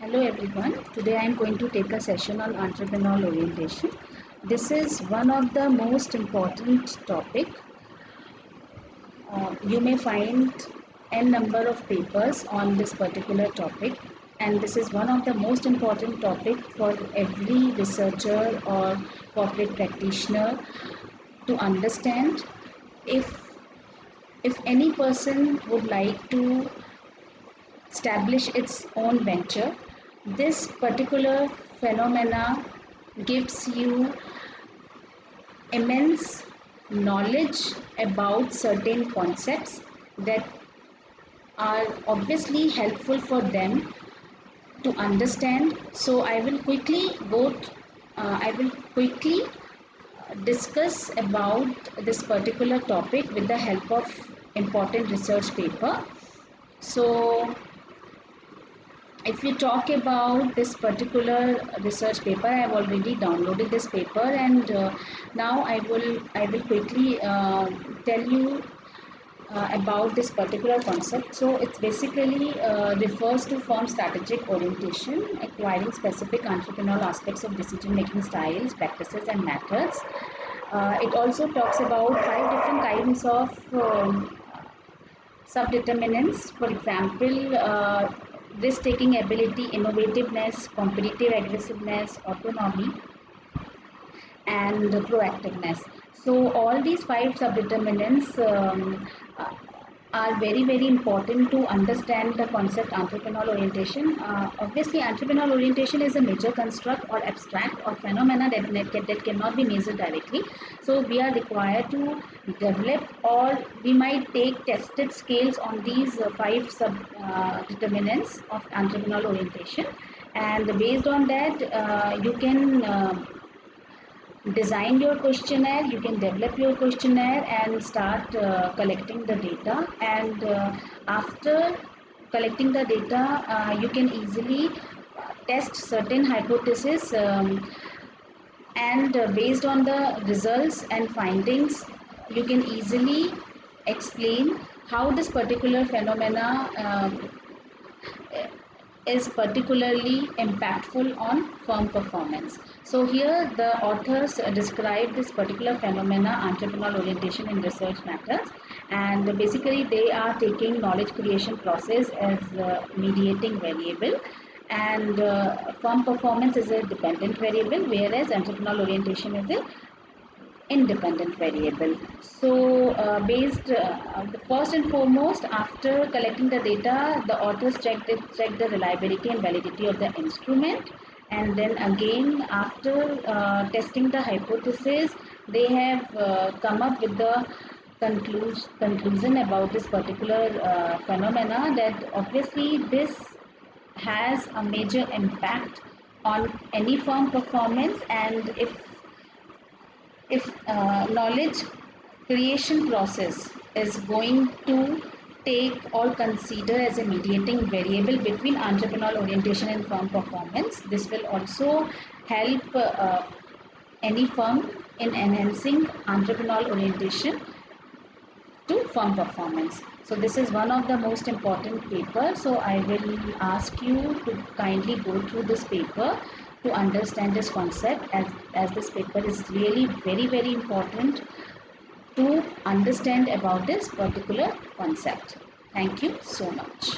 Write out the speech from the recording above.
Hello everyone. Today I am going to take a session on entrepreneurial orientation. This is one of the most important topic. You may find n number of papers on this particular topic, and this is one of the most important topic for every researcher or corporate practitioner to understand. If any person would like to establish its own venture, this particular phenomena gives you immense knowledge about certain concepts that are obviously helpful for them to understand. So I will quickly discuss about this particular topic with the help of important research paper. So if we talk about this particular research paper, I have already downloaded this paper, and now I will quickly tell you about this particular concept. So it basically refers to firm strategic orientation, acquiring specific entrepreneurial aspects of decision making styles, practices and methods. It also talks about 5 different kinds of subdeterminants. For example, risk-taking ability, innovativeness, competitive aggressiveness, autonomy, and proactiveness. So all these 5 subdeterminants are very important to understand the concept entrepreneurial orientation. Obviously, entrepreneurial orientation is a major construct or abstract or phenomena that cannot be measured directly. So we are required to develop, or we might take tested scales on these 5 determinants of entrepreneurial orientation, and based on that you can design your questionnaire, you can develop your questionnaire and start collecting the data. And after collecting the data, you can easily test certain hypotheses, and based on the results and findings, you can easily explain how this particular phenomena is particularly impactful on firm performance. So here the authors describe this particular phenomena, entrepreneurial orientation in research matters, and basically they are taking knowledge creation process as a mediating variable, and firm performance is a dependent variable, whereas entrepreneurial orientation is a independent variable. So the first and foremost, after collecting the data, the authors check the reliability and validity of the instrument, and then again after testing the hypothesis, they have come up with the conclusion about this particular phenomena, that obviously this has a major impact on any firm performance. And if knowledge creation process is going to take or consider as a mediating variable between entrepreneurial orientation and firm performance, this will also help any firm in enhancing entrepreneurial orientation to firm performance. So this is one of the most important paper. So I will ask you to kindly go through this paper to understand this concept, as this paper is really very important to understand about this particular concept. Thank you so much.